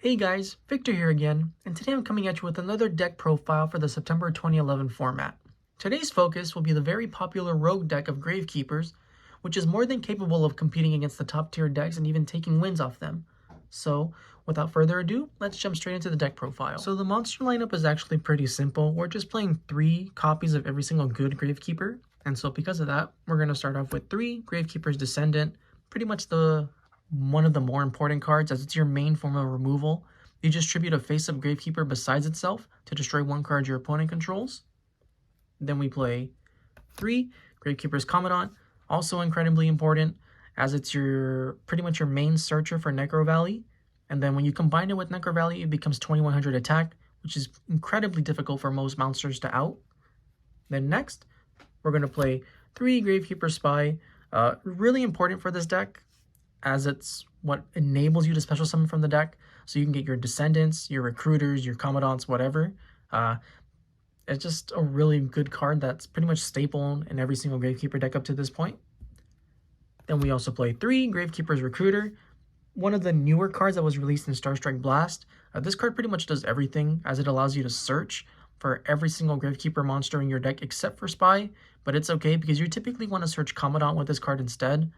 Hey guys, Victor here again, and today I'm coming at you with another deck profile for the September 2011 format. Today's focus will be the very popular rogue deck of Gravekeepers, which is more than capable of competing against the top tier decks and even taking wins off them. So, without further ado, let's jump straight into the deck profile. So the monster lineup is actually pretty simple. We're just playing 3 copies of every single good Gravekeeper, and so because of that, we're going to start off with 3 Gravekeeper's Descendant, pretty much one of the more important cards as it's your main form of removal. You distribute a face-up Gravekeeper besides itself to destroy 1 card your opponent controls. Then we play 3 Gravekeeper's Commandant, also incredibly important as it's pretty much your main searcher for Necrovalley. And then when you combine it with Necrovalley, it becomes 2100 attack, which is incredibly difficult for most monsters to out. Then next, we're going to play 3 Gravekeeper Spy, really important for this deck, as it's what enables you to special summon from the deck, so you can get your Descendants, your Recruiters, your Commandants, whatever. It's just a really good card that's pretty much staple in every single Gravekeeper deck up to this point. Then we also play 3 Gravekeeper's Recruiter, one of the newer cards that was released in Starstrike Blast. This card pretty much does everything, as it allows you to search for every single Gravekeeper monster in your deck except for Spy, but it's okay because you typically want to search Commandant with this card instead.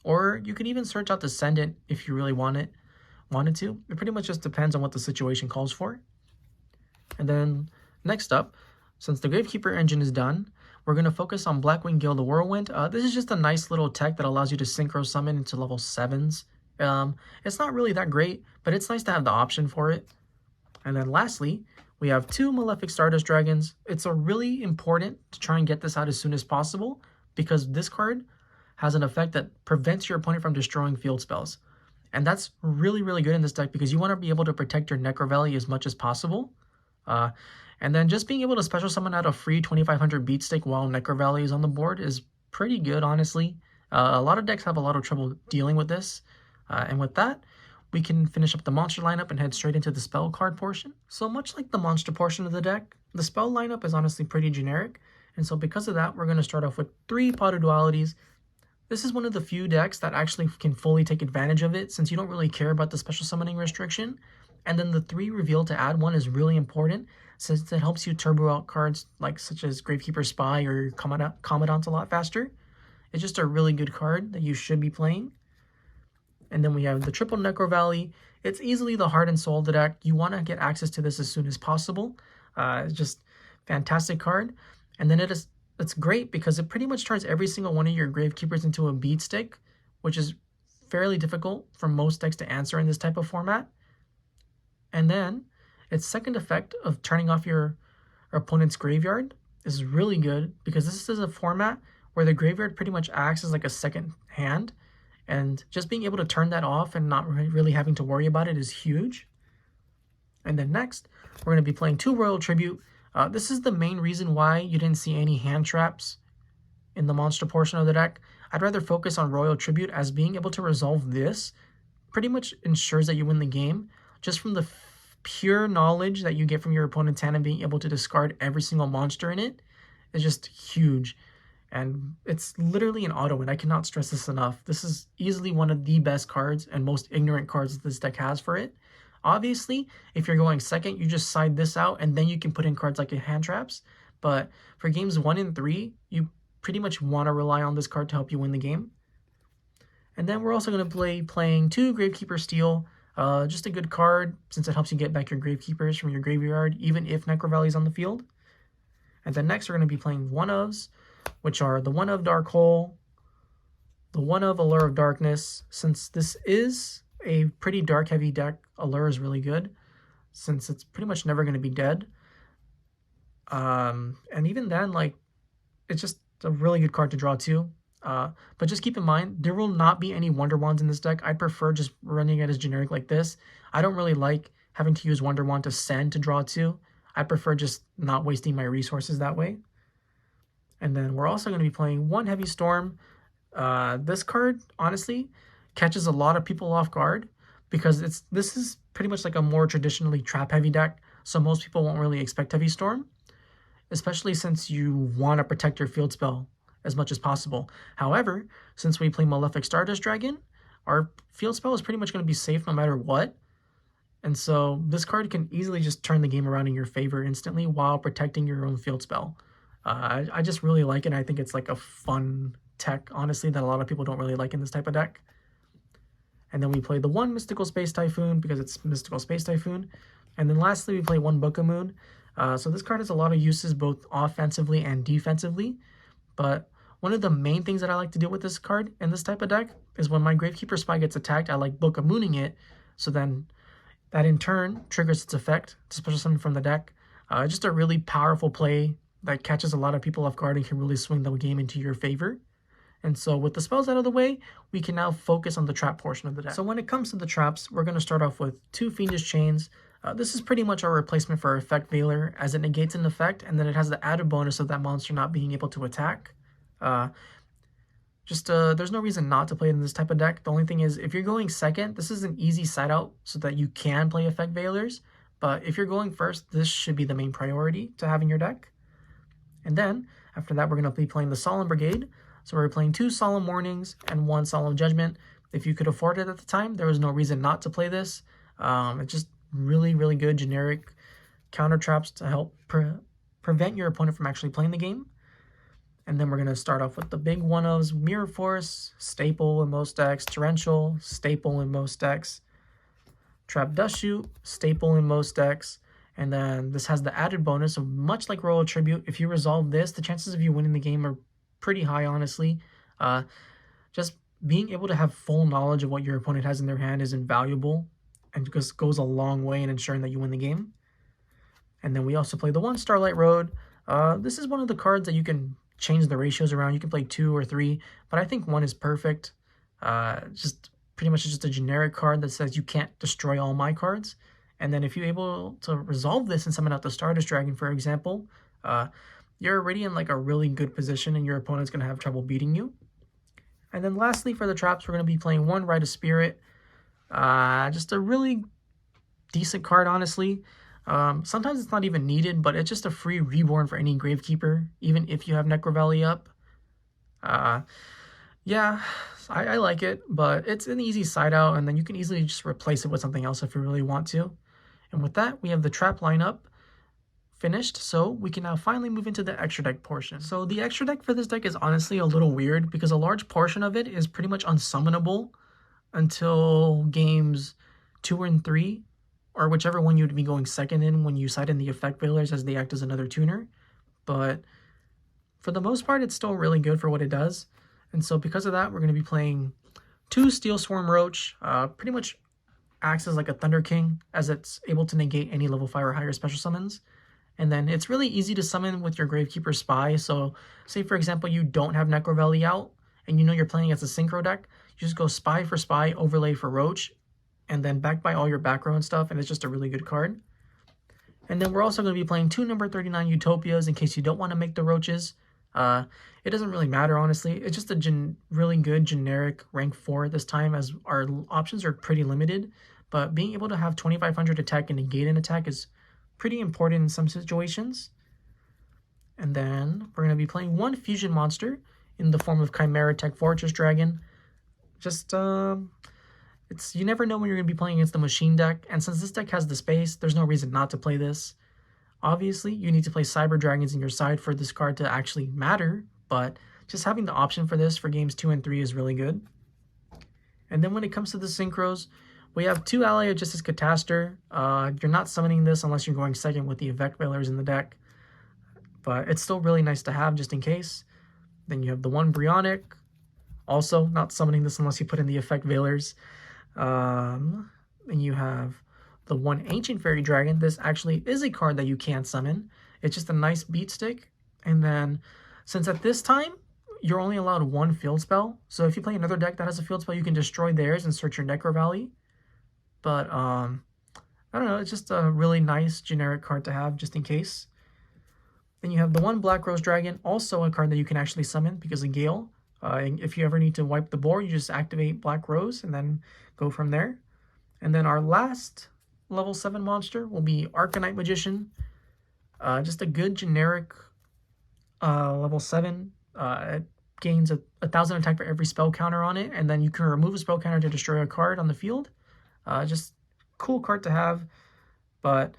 Or you could even search out Descendant if you really wanted to. It pretty much just depends on what the situation calls for. And then next up, since the Gravekeeper engine is done, we're going to focus on Blackwing, Gale, the Whirlwind. This is just a nice little tech that allows you to synchro summon into level 7s. It's not really that great, but it's nice to have the option for it. And then lastly, we have 2 Malefic Stardust Dragons. It's really important to try and get this out as soon as possible, because this card has an effect that prevents your opponent from destroying field spells. And that's really, really good in this deck because you want to be able to protect your Necrovalley as much as possible. And then just being able to special summon out a free 2500 beat stick while Necrovalley is on the board is pretty good, honestly. A lot of decks have a lot of trouble dealing with this. And with that, we can finish up the monster lineup and head straight into the spell card portion. So much like the monster portion of the deck, the spell lineup is honestly pretty generic. And so because of that, we're going to start off with 3 Pot of Dualities. This is one of the few decks that actually can fully take advantage of it, since you don't really care about the special summoning restriction. And then the 3 reveal to add 1 is really important, since it helps you turbo out cards such as Gravekeeper Spy or Commandant a lot faster. It's just a really good card that you should be playing. And then we have the triple Necrovalley. It's easily the heart and soul of the deck. You want to get access to this as soon as possible. It's just fantastic card. And then it's great because it pretty much turns every single one of your Gravekeepers into a beat stick, which is fairly difficult for most decks to answer in this type of format. And then its second effect of turning off your opponent's graveyard is really good because this is a format where the graveyard pretty much acts as like a second hand, and just being able to turn that off and not really having to worry about it is huge. And then next, we're going to be playing 2 Royal Tribute. This is the main reason why you didn't see any hand traps in the monster portion of the deck. I'd rather focus on Royal Tribute, as being able to resolve this pretty much ensures that you win the game, just from the pure knowledge that you get from your opponent's hand and being able to discard every single monster in it is just huge. And it's literally an auto win. I cannot stress this enough. This is easily one of the best cards and most ignorant cards that this deck has for it. Obviously, if you're going second, you just side this out and then you can put in cards like hand traps. But for games 1 and 3, you pretty much want to rely on this card to help you win the game. And then we're also going to be playing 2 Gravekeeper Stele. Just a good card since it helps you get back your Gravekeepers from your graveyard, even if Necrovalley is on the field. And then next, we're going to be playing 1-ofs, which are the 1-of Dark Hole, the 1-of Allure of Darkness. Since this is a pretty dark heavy deck, Allure is really good since it's pretty much never going to be dead. And even then, it's just a really good card to draw too. But just keep in mind, there will not be any Wonder Wands in this deck. I'd prefer just running it as generic like this. I don't really like having to use Wonder Wand to send to draw 2. I prefer just not wasting my resources that way. And then we're also going to be playing 1 Heavy Storm. This card, honestly, catches a lot of people off guard because this is pretty much like a more traditionally trap-heavy deck, so most people won't really expect Heavy Storm, especially since you want to protect your field spell as much as possible. However, since we play Malefic Stardust Dragon, our field spell is pretty much going to be safe no matter what. And so this card can easily just turn the game around in your favor instantly while protecting your own field spell. I just really like it. I think it's like a fun tech, honestly, that a lot of people don't really like in this type of deck. And then we play the one Mystical Space Typhoon because it's Mystical Space Typhoon. And then lastly, we play one Book of Moon. So this card has a lot of uses both offensively and defensively. But one of the main things that I like to do with this card in this type of deck is when my Gravekeeper Spy gets attacked, I like Book of Mooning it. So then that in turn triggers its effect to special summon from the deck. Just a really powerful play that catches a lot of people off guard and can really swing the game into your favor. And so with the spells out of the way, we can now focus on the trap portion of the deck. So when it comes to the traps, we're going to start off with 2 Fiendish Chains. This is pretty much our replacement for Effect Veiler, as it negates an effect, and then it has the added bonus of that monster not being able to attack. There's no reason not to play it in this type of deck. The only thing is, if you're going second, this is an easy side out so that you can play Effect Veilers. But if you're going first, this should be the main priority to have in your deck. And then, after that, we're going to be playing the Solemn Brigade. So we're playing 2 Solemn Warnings and 1 Solemn Judgment. If you could afford it at the time, there was no reason not to play this. It's just really, really good generic counter traps to help prevent your opponent from actually playing the game. And then we're going to start off with the big one-ofs: Mirror Force, staple in most decks; Torrential, staple in most decks; Trap Dustshoot, staple in most decks. And then this has the added bonus of, much like Royal Tribute, if you resolve this, the chances of you winning the game are pretty high, honestly. Just being able to have full knowledge of what your opponent has in their hand is invaluable and just goes a long way in ensuring that you win the game. And then we also play the 1 Starlight Road. This is one of the cards that you can change the ratios around. You can play 2 or 3, but I think 1 is perfect. Just pretty much just a generic card that says you can't destroy all my cards. And then if you're able to resolve this and summon out the Stardust Dragon, for example, you're already in like a really good position and your opponent's going to have trouble beating you. And then lastly, for the traps, we're going to be playing 1 Rite of Spirit. Just a really decent card, honestly. Sometimes it's not even needed, but it's just a free reborn for any Gravekeeper, even if you have Necrovalley up. Yeah, I like it, but it's an easy side out, and then you can easily just replace it with something else if you really want to. And with that, we have the trap lineup finished, so we can now finally move into the extra deck portion. So the extra deck for this deck is honestly a little weird because a large portion of it is pretty much unsummonable until games 2 and 3, or whichever one you'd be going second in when you side in the Effect Veilers, as they act as another tuner. But for the most part, it's still really good for what it does. And so because of that, we're going to be playing 2 Steel Swarm Roach. Pretty much acts as like a Thunder King, as it's able to negate any level 5 or higher special summons. And then it's really easy to summon with your Gravekeeper Spy. So say, for example, you don't have Necrovalley out, and you know you're playing as a Synchro deck, you just go Spy for Spy, Overlay for Roach, and then back by all your back row and stuff, and it's just a really good card. And then we're also going to be playing 2 number 39 Utopias in case you don't want to make the Roaches. It doesn't really matter, honestly. It's just a really good generic rank 4 at this time, as our options are pretty limited. But being able to have 2500 attack and negate an attack is pretty important in some situations. And then we're going to be playing 1 fusion monster in the form of Chimera Tech Fortress Dragon. Just, you never know when you're going to be playing against the machine deck, and since this deck has the space, there's no reason not to play this. Obviously, you need to play Cyber Dragons in your side for this card to actually matter, but just having the option for this for games 2 and 3 is really good. And then when it comes to the Synchros, we have 2 Ally of Justice Catastor. You're not summoning this unless you're going second with the Effect Veilers in the deck, but it's still really nice to have just in case. Then you have the 1 Brionac, also not summoning this unless you put in the Effect Veilers. Then you have the 1 Ancient Fairy Dragon. This actually is a card that you can summon. It's just a nice beat stick. And then, since at this time, you're only allowed 1 field spell, so if you play another deck that has a field spell, you can destroy theirs and search your Necrovalley. But, I don't know, it's just a really nice generic card to have, just in case. Then you have the 1 Black Rose Dragon, also a card that you can actually summon because of Gale. If you ever need to wipe the board, you just activate Black Rose and then go from there. And then our last level 7 monster will be Arcanite Magician. Just a good generic level 7. It gains 1,000 attack for every spell counter on it, and then you can remove a spell counter to destroy a card on the field. Just cool card to have, but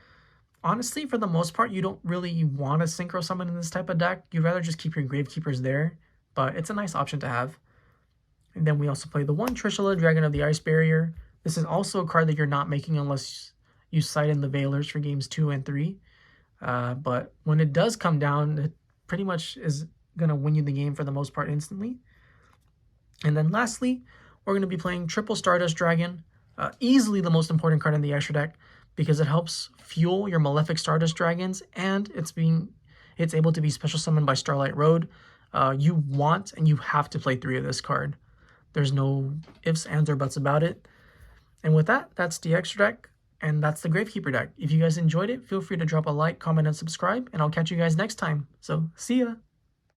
honestly, for the most part, you don't really want to synchro summon in this type of deck. You'd rather just keep your Gravekeepers there, but it's a nice option to have. And then we also play the 1 Trishula, Dragon of the Ice Barrier. This is also a card that you're not making unless you sight in the Veilers for games 2 and 3. But when it does come down, it pretty much is going to win you the game for the most part instantly. And then lastly, we're going to be playing triple Stardust Dragon. Easily the most important card in the extra deck because it helps fuel your Malefic Stardust Dragons, and it's able to be special summoned by Starlight Road. You want and you have to play 3 of this card. There's no ifs, ands, or buts about it. And with that, that's the extra deck, and that's the Gravekeeper deck. If you guys enjoyed it, feel free to drop a like, comment, and subscribe, and I'll catch you guys next time. So, see ya!